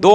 2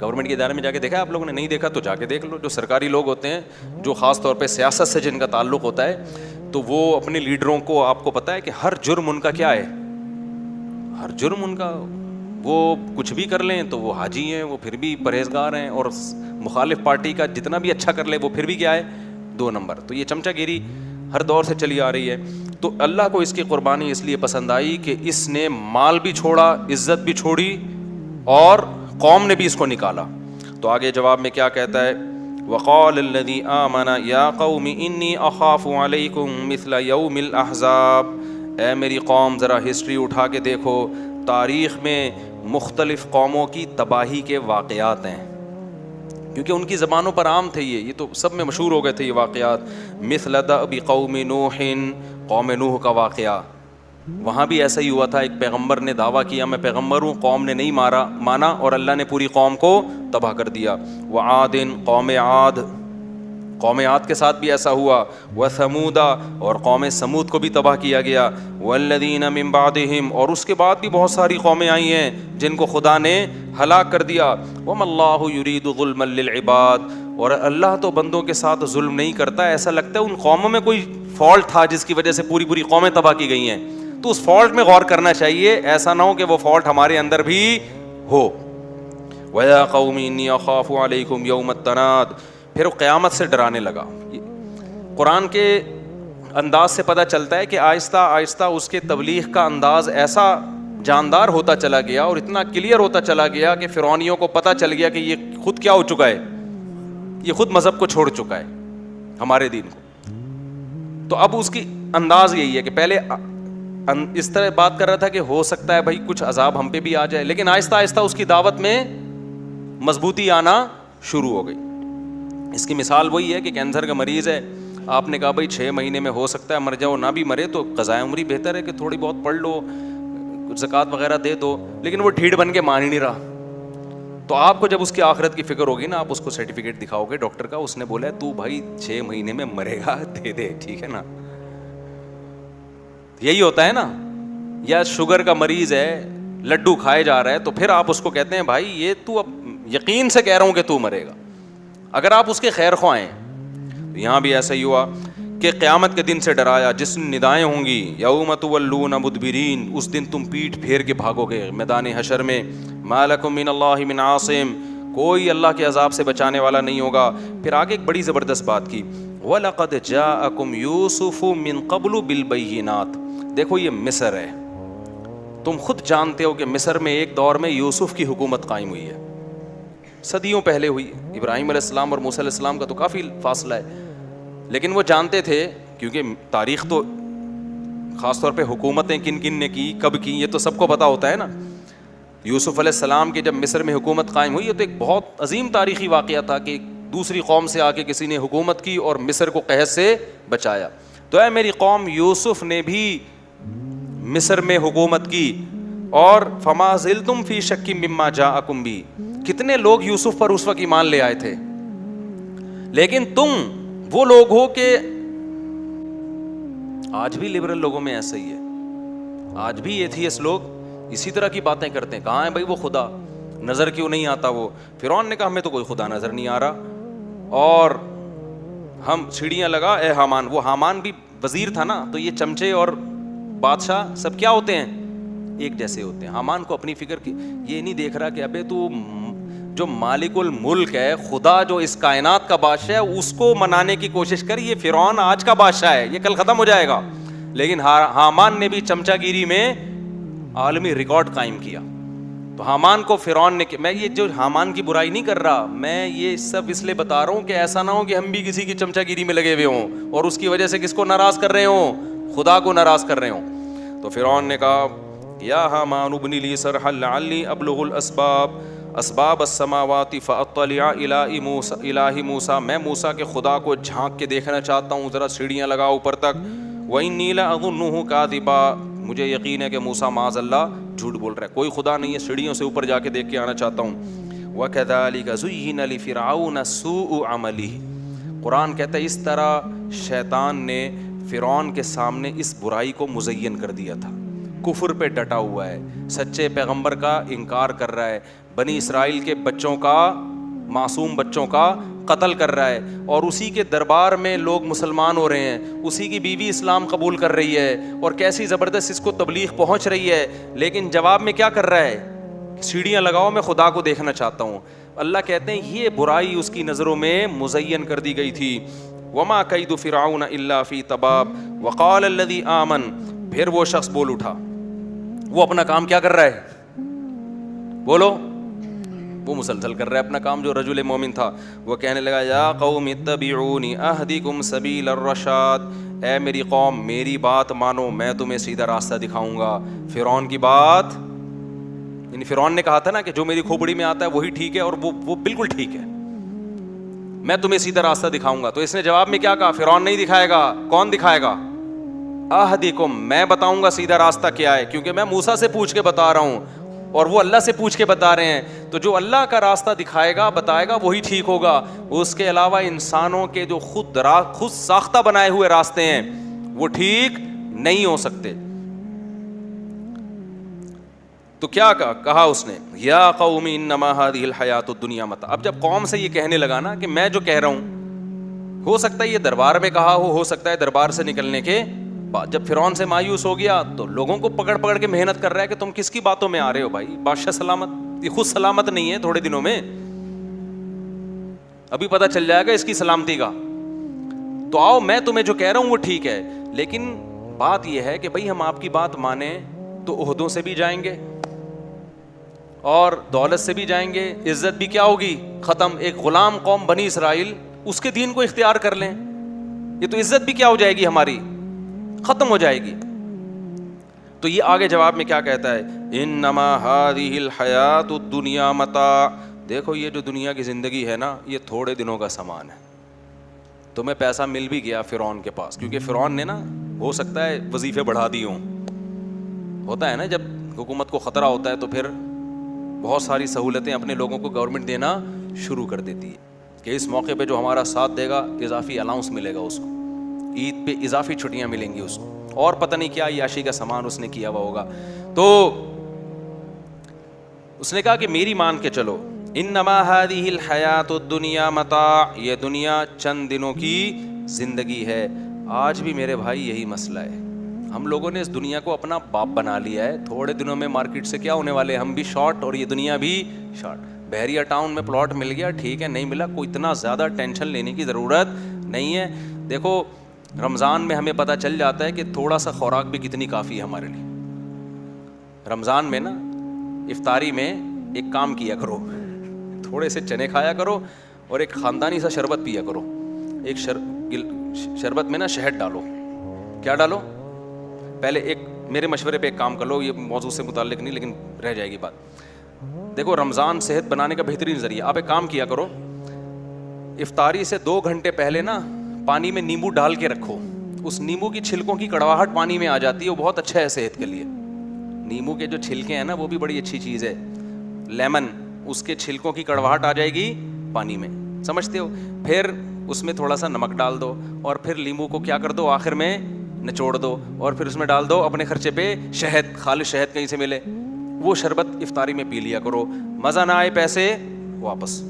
government کے ادارے میں جا کے دیکھا آپ لوگوں نے؟ نہیں دیکھا تو جا کے دیکھ لو. جو سرکاری لوگ ہوتے ہیں, جو خاص طور پہ سیاست سے جن کا تعلق ہوتا ہے, تو وہ اپنے لیڈروں کو, آپ کو پتہ ہے کہ ہر جرم ان کا کیا ہے, ہر جرم ان کا, وہ کچھ بھی کر لیں تو وہ حاجی ہیں, وہ پھر بھی پرہیزگار ہیں, اور مخالف پارٹی کا جتنا بھی اچھا کر لے وہ پھر بھی کیا ہے, 2 نمبر. تو یہ چمچہ گیری ہر دور سے چلی آ رہی ہے. تو اللہ کو اس کی قربانی اس لیے پسند آئی کہ اس نے مال بھی چھوڑا, عزت بھی چھوڑی, اور قوم نے بھی اس کو نکالا. تو آگے جواب میں کیا کہتا ہے, وقال الذی آمن یا قوم انی اخاف علیکم مثل یوم الاحزاب. اے میری قوم ذرا ہسٹری اٹھا کے دیکھو, تاریخ میں مختلف قوموں کی تباہی کے واقعات ہیں, کیونکہ ان کی زبانوں پر عام تھے, یہ تو سب میں مشہور ہو گئے تھے یہ واقعات. مثل دأب قوم نوح, قوم نوح کا واقعہ, وہاں بھی ایسا ہی ہوا تھا. ایک پیغمبر نے دعویٰ کیا میں پیغمبر ہوں, قوم نے نہیں مانا, اور اللہ نے پوری قوم کو تباہ کر دیا. وعاد, قوم عاد کے ساتھ بھی ایسا ہوا. وثمود, اور قوم سمود کو بھی تباہ کیا گیا. والذین من بعدہم, اور اس کے بعد بھی بہت ساری قومیں آئی ہیں جن کو خدا نے ہلاک کر دیا. وما اللہ یرید ظلما للعباد, اور اللہ تو بندوں کے ساتھ ظلم نہیں کرتا. ایسا لگتا ہے ان قوموں میں کوئی فالٹ تھا جس کی وجہ سے پوری قومیں تباہ کی گئی ہیں, تو اس فالٹ میں غور کرنا چاہیے, ایسا نہ ہو کہ وہ فالٹ ہمارے اندر بھی ہو. وَيَا قَوْمِ إِنِّي أَخَافُ عَلَيْكُمْ يَوْمَ التَّنَادِ, پھر وہ قیامت سے ڈرانے لگا. قرآن کے انداز سے پتہ چلتا ہے کہ آہستہ آہستہ اس کے تبلیغ کا انداز ایسا جاندار ہوتا چلا گیا اور اتنا کلیئر ہوتا چلا گیا کہ فرعونیوں کو پتہ چل گیا کہ یہ خود کیا ہو چکا ہے, یہ خود مذہب کو چھوڑ چکا ہے, ہمارے دین کو. تو اب اس کی انداز یہی ہے کہ پہلے اس طرح بات کر رہا تھا کہ ہو سکتا ہے بھائی کچھ عذاب ہم پہ بھی آ جائے, لیکن آہستہ آہستہ اس کی دعوت میں مضبوطی آنا شروع ہو گئی. اس کی مثال وہی ہے کہ کینسر کا مریض ہے, آپ نے کہا بھائی 6 مہینے میں ہو سکتا ہے مر جاؤ, نہ بھی مرے تو قضائے عمری بہتر ہے کہ تھوڑی بہت پڑھ لو, زکوٰۃ وغیرہ دے دو, لیکن وہ ڈھیڑ بن کے مان ہی نہیں رہا. تو آپ کو جب اس کی آخرت کی فکر ہوگی نا, آپ اس کو سرٹیفکیٹ دکھاؤ گے ڈاکٹر کا, اس نے بولا ہے تو بھائی 6 مہینے میں مرے گا, دے دے, ٹھیک ہے نا. یہی ہوتا ہے نا. یا شوگر کا مریض ہے, لڈو کھائے جا رہا ہے, تو پھر آپ اس کو کہتے ہیں بھائی یہ تو اب یقین سے کہہ رہا ہوں کہ تو مرے گا, اگر آپ اس کے خیر خواہ ہیں. یہاں بھی ایسا ہی ہوا کہ قیامت کے دن سے ڈرایا جس میں ندائیں ہوں گی, یوم تولون مدبرین, اس دن تم پیٹھ پھیر کے بھاگو گے میدان حشر میں. ما لکم من اللہ من عاصم, کوئی اللہ کے عذاب سے بچانے والا نہیں ہوگا. پھر آگے ایک بڑی زبردست بات کی, وَلَقَدْ جَاءَكُمْ يُوسُفُ مِنْ قَبْلُ بِالْبَيِّنَاتِ. دیکھو یہ مصر ہے, تم خود جانتے ہو کہ مصر میں ایک دور میں یوسف کی حکومت قائم ہوئی ہے, صدیوں پہلے ہوئی. ابراہیم علیہ السلام اور موسیٰ علیہ السلام کا تو کافی فاصلہ ہے, لیکن وہ جانتے تھے, کیونکہ تاریخ تو خاص طور پہ حکومتیں کن کن نے کی, کب کی, یہ تو سب کو پتہ ہوتا ہے نا. یوسف علیہ السلام کی جب مصر میں حکومت قائم ہوئی, یہ تو ایک بہت عظیم تاریخی واقعہ تھا کہ دوسری قوم سے آ کے کسی نے حکومت کی اور مصر کو قحط سے بچایا. تو اے میری قوم, یوسف نے بھی مصر میں حکومت کی, اور فما زلتم فی شک مما جاءکم بھی, کتنے لوگ یوسف پر اس وقت ایمان لے آئے تھے, لیکن تم وہ لوگ ہو کہ آج بھی لبرل لوگوں میں ایسا ہی ہے, آج بھی ایتھیسٹ لوگ اسی طرح کی باتیں کرتے ہیں. کہاں ہے بھائی وہ خدا, نظر کیوں نہیں آتا وہ؟ فرعون نے کہا ہمیں تو کوئی خدا نظر نہیں آ رہا, اور ہم سیڑھیاں لگا اے حامان. وہ حامان بھی وزیر تھا نا, تو یہ چمچے اور بادشاہ سب کیا ہوتے ہیں, ایک جیسے ہوتے ہیں. حامان کو اپنی فکر کی, یہ نہیں دیکھ رہا کہ ابے تو جو مالک الملک ہے, خدا جو اس کائنات کا بادشاہ ہے, اس کو منانے کی کوشش کر. یہ فرعون آج کا بادشاہ ہے, یہ کل ختم ہو جائے گا. لیکن حامان نے بھی چمچا گیری میں عالمی ریکارڈ قائم کیا. تو حامان کو فرعون نے, میں یہ جو حامان کی برائی نہیں کر رہا, میں یہ سب اس لیے بتا رہا ہوں کہ ایسا نہ ہو کہ ہم بھی کسی کی چمچا گیری میں لگے ہوئے ہوں اور اس کی وجہ سے کس کو ناراض کر رہے ہوں, خدا کو ناراض کر رہے ہوں. تو فرعون نے کہا یا حامان ابنی لی صرحا لعلی ابلغ اسباب السماوات فاطلع الہ موسیٰ, میں موسیٰ کے خدا کو جھانک کے دیکھنا چاہتا ہوں, ذرا سیڑھیاں لگا اوپر تک. وإنی لأظنہ کاذبا, مجھے یقین ہے کہ موسیٰ معاذ اللہ جھوٹ بول رہا ہے, کوئی خدا نہیں ہے, سیڑھیوں سے اوپر جا کے دیکھ کے آنا چاہتا ہوں. وَكَذَلِكَ زُيِّنَ لِفِرْعَوْنَ سُوءُ عَمَلِهِ, قرآن کہتا ہے اس طرح شیطان نے فرعون کے سامنے اس برائی کو مزین کر دیا تھا. کفر پہ ڈٹا ہوا ہے, سچے پیغمبر کا انکار کر رہا ہے, بنی اسرائیل کے بچوں کا, معصوم بچوں کا قتل کر رہا ہے, اور اسی کے دربار میں لوگ مسلمان ہو رہے ہیں, اسی کی بیوی اسلام قبول کر رہی ہے, اور کیسی زبردست اس کو تبلیغ پہنچ رہی ہے, لیکن جواب میں کیا کر رہا ہے, سیڑھیاں لگاؤ میں خدا کو دیکھنا چاہتا ہوں. اللہ کہتے ہیں یہ برائی اس کی نظروں میں مزین کر دی گئی تھی. وما کید فرعون الا فی تباب وقال الذی آمن, پھر وہ شخص بول اٹھا, وہ اپنا کام کیا کر رہا ہے, بولو, وہ مسلسل کر رہا ہے اپنا کام, جو رجل مومن تھا. وہ کہنے لگا یا قوم اتبعونی اہدکم سبیل الرشاد, اے میری قوم میری بات مانو میں تمہیں سیدھا راستہ دکھاؤں گا. فرعون کی بات, یعنی فرعون نے کہا تھا نا کہ جو میری کھوپڑی میں آتا ہے وہی ٹھیک ہے, اور وہ بالکل ٹھیک ہے, میں تمہیں سیدھا راستہ دکھاؤں گا. تو اس نے جواب میں کیا کہا, فرعون نہیں دکھائے گا, کون دکھائے گا, اہدکم, میں بتاؤں گا سیدھا راستہ کیا ہے, کیونکہ میں موسیٰ سے پوچھ کے بتا رہا ہوں اور وہ اللہ سے پوچھ کے بتا رہے ہیں. تو جو اللہ کا راستہ دکھائے گا بتائے گا وہی ٹھیک ہوگا. اس کے علاوہ انسانوں کے جو خود ساختہ بنائے ہوئے راستے ہیں وہ ٹھیک نہیں ہو سکتے. تو کیا کہا اس نے, یا قوم انما هذه الحیات الدنیا متاع. اب جب قوم سے یہ کہنے لگا نا کہ میں جو کہہ رہا ہوں, ہو سکتا ہے یہ دربار میں کہا ہو سکتا ہے دربار سے نکلنے کے بعد. جب فرعون سے مایوس ہو گیا تو لوگوں کو پکڑ پکڑ کے محنت کر رہا ہے کہ تم کس کی باتوں میں آ رہے ہو بھائی, بادشاہ سلامت, یہ خود سلامت نہیں ہے, تھوڑے دنوں میں ابھی پتہ چل جائے گا اس کی سلامتی کا. تو آؤ میں تمہیں جو کہہ رہا ہوں وہ ٹھیک ہے, لیکن بات یہ ہے کہ بھائی ہم آپ کی بات مانیں تو عہدوں سے بھی جائیں گے اور دولت سے بھی جائیں گے, عزت بھی کیا ہوگی, ختم. ایک غلام قوم بنی اسرائیل اس کے دین کو اختیار کر لیں, یہ تو عزت بھی کیا ہو جائے گی ہماری, ختم ہو جائے گی. تو یہ آگے جواب میں کیا کہتا ہے, انما هذه الحیات الدنیا متاع. دیکھو یہ جو دنیا کی زندگی ہے نا یہ تھوڑے دنوں کا سامان ہے. تمہیں پیسہ مل بھی گیا فرعون کے پاس, کیونکہ فرعون نے نا ہو سکتا ہے وظیفے بڑھا دی ہوں, ہوتا ہے نا جب حکومت کو خطرہ ہوتا ہے تو پھر بہت ساری سہولتیں اپنے لوگوں کو گورنمنٹ دینا شروع کر دیتی ہے کہ اس موقع پہ جو ہمارا ساتھ دے گا اضافی الاؤنس ملے گا اس کو, عید پہ اضافی چھٹیاں ملیں گی اس کو, اور پتہ نہیں کیا عیاشی کا سامان اس نے کیا ہوا ہوگا. تو اس نے کہا کہ میری مان کے چلو, انما هذه الحیات الدنیا متاع, یہ دنیا چند دنوں کی زندگی ہے. آج بھی میرے بھائی یہی مسئلہ ہے, ہم لوگوں نے اس دنیا کو اپنا باپ بنا لیا ہے. تھوڑے دنوں میں مارکیٹ سے کیا ہونے والے, ہم بھی شارٹ اور یہ دنیا بھی شارٹ. بحریہ ٹاؤن میں پلاٹ مل گیا ٹھیک ہے, نہیں ملا کوئی اتنا زیادہ ٹینشن لینے کی ضرورت نہیں ہے. دیکھو رمضان میں ہمیں پتہ چل جاتا ہے کہ تھوڑا سا خوراک بھی کتنی کافی ہے ہمارے لیے. رمضان میں نا افطاری میں ایک کام کیا کرو, تھوڑے سے چنے کھایا کرو اور ایک خاندانی سا شربت پیا کرو. ایک شربت میں نا شہد ڈالو. کیا ڈالو, پہلے ایک میرے مشورے پہ ایک کام کر لو, یہ موضوع سے متعلق نہیں لیکن رہ جائے گی بات. دیکھو رمضان صحت بنانے کا بہترین ذریعہ. آپ ایک کام کیا کرو, افطاری سے 2 گھنٹے پہلے نا پانی میں نیمبو ڈال کے رکھو. اس نیمبو کی چھلکوں کی کڑواہٹ پانی میں آ جاتی ہے, وہ بہت اچھا ہے صحت کے لیے. نیمبو کے جو چھلکے ہیں نا وہ بھی بڑی اچھی چیز ہے. لیمن, اس کے چھلکوں کی کڑواہٹ آ جائے گی پانی میں, سمجھتے ہو. پھر اس میں تھوڑا سا نمک ڈال دو اور پھر لیمبو کو کیا کر دو آخر میں نچوڑ دو, اور پھر اس میں ڈال دو اپنے خرچے پہ شہد, خالص شہد کہیں سے ملے, وہ شربت افطاری میں پی لیا کرو. مزہ نہ آئے پیسے واپس.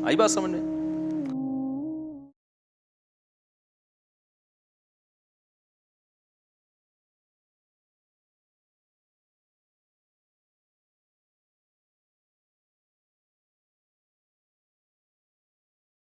آئی بات سمجھ میں؟